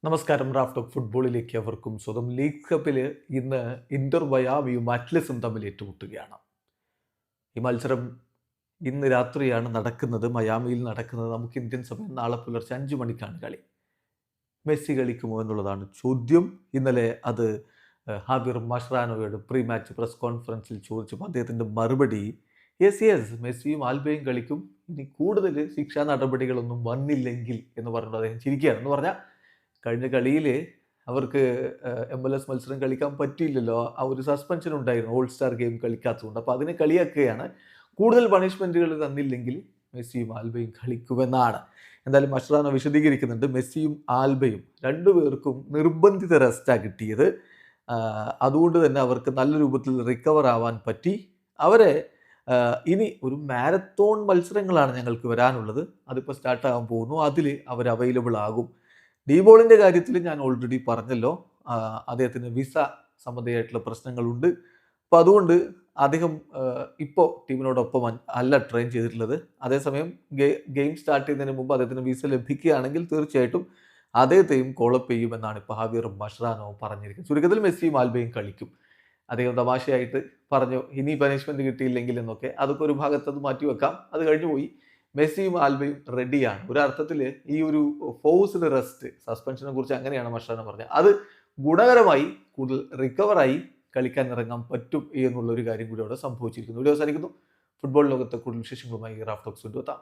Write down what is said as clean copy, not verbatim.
നമസ്കാരം. Raf talk ഫുട്ബോളിലേക്ക് അവർക്കും സ്വന്തം. ലീഗ് കപ്പിൽ ഇന്ന് ഇന്റർ മയാമിയും അറ്റ്ലസും തമ്മിൽ ഏറ്റുമുട്ടുകയാണ്. ഈ മത്സരം ഇന്ന് രാത്രിയാണ് നടക്കുന്നത്, മയാമിയിൽ നടക്കുന്നത്. നമുക്ക് ഇന്ത്യൻ സമയം നാളെ പുലർച്ചെ 5 മണിക്കാണ് കളി. മെസ്സി കളിക്കുമോ എന്നുള്ളതാണ് ചോദ്യം. ഇന്നലെ അത് ഹാബിർ മഷ്റാനോയോട് പ്രീ മാച്ച് പ്രസ് കോൺഫറൻസിൽ ചോദിച്ചപ്പോൾ അദ്ദേഹത്തിൻ്റെ മറുപടി യെസ് മെസ്സിയും ആൽബയും കളിക്കും, ഇനി കൂടുതൽ ശിക്ഷാ നടപടികളൊന്നും വന്നില്ലെങ്കിൽ എന്ന് പറഞ്ഞിട്ട് അദ്ദേഹം ചിരിക്കുകയാണ്. എന്ന് പറഞ്ഞാൽ കഴിഞ്ഞ കളിയിൽ അവർക്ക് MLS മത്സരം കളിക്കാൻ പറ്റിയില്ലല്ലോ, ആ ഒരു സസ്പെൻഷൻ ഉണ്ടായിരുന്നു ഓൾ സ്റ്റാർ ഗെയിം കളിക്കാത്തതുകൊണ്ട്. അപ്പോൾ അതിനെ കളിയാക്കുകയാണ്. കൂടുതൽ പണിഷ്മെൻറ്റുകൾ തന്നില്ലെങ്കിൽ മെസ്സിയും ആൽബയും കളിക്കുമെന്നാണ്. എന്തായാലും മഷ്റാനോ വിശദീകരിക്കുന്നുണ്ട്. മെസ്സിയും ആൽബയും രണ്ടുപേർക്കും നിർബന്ധിത റെസ്റ്റാണ് കിട്ടിയത്. അതുകൊണ്ട് തന്നെ അവർക്ക് നല്ല രൂപത്തിൽ റിക്കവർ ആവാൻ പറ്റി. അവരെ ഇനി ഒരു മാരത്തോൺ മത്സരങ്ങളാണ് ഞങ്ങൾക്ക് വരാനുള്ളത്. അതിപ്പോൾ സ്റ്റാർട്ടാകാൻ പോകുന്നു. അതിൽ അവർ അവൈലബിൾ ആകും. ഡീബോളിൻ്റെ കാര്യത്തിൽ ഞാൻ ഓൾറെഡി പറഞ്ഞല്ലോ, അദ്ദേഹത്തിന് വിസ സംബന്ധമായിട്ടുള്ള പ്രശ്നങ്ങളുണ്ട്. അപ്പോൾ അതുകൊണ്ട് അദ്ദേഹം ഇപ്പോൾ ടീമിനോടൊപ്പം അല്ല ട്രെയിൻ ചെയ്തിട്ടുള്ളത്. അതേസമയം ഗെയിം സ്റ്റാർട്ട് ചെയ്യുന്നതിന് മുമ്പ് അദ്ദേഹത്തിന് വിസ ലഭിക്കുകയാണെങ്കിൽ തീർച്ചയായിട്ടും അദ്ദേഹത്തെയും കോളപ്പ് ചെയ്യുമെന്നാണ് ഇപ്പോൾ ഹാബിർ മഷ്റാനോ പറഞ്ഞിരിക്കുന്നത്. ചുരുക്കത്തിൽ മെസ്സിയും ആൽബയും കളിക്കും. അദ്ദേഹം തമാശയായിട്ട് പറഞ്ഞു ഇനി പനിഷ്മെൻറ്റ് കിട്ടിയില്ലെങ്കിൽ എന്നൊക്കെ. അതൊക്കെ ഒരു ഭാഗത്തത് മാറ്റി വെക്കാം, അത് കഴിഞ്ഞു പോയി. മെസ്സിയും ആൽബയും റെഡിയാണ്. ഒരർത്ഥത്തിൽ ഈ ഒരു ഫോഴ്സ്ഡ് റെസ്റ്റ് സസ്പെൻഷനെ കുറിച്ച് അങ്ങനെയാണ് മഷ്റാനോ പറഞ്ഞത്. അത് ഗുണകരമായി കൂടുതൽ റിക്കവറായി കളിക്കാൻ ഇറങ്ങാൻ പറ്റും എന്നുള്ളൊരു കാര്യം കൂടി അവിടെ സംഭവിച്ചിരിക്കുന്നു. വീഡിയോ അവസാനിക്കുന്നു. ഫുട്ബോൾ ലോകത്തെ കൂടുതൽ വിശേഷങ്ങളുമായി റാഫ് ടോക്സ് കൊണ്ടുവെത്താം.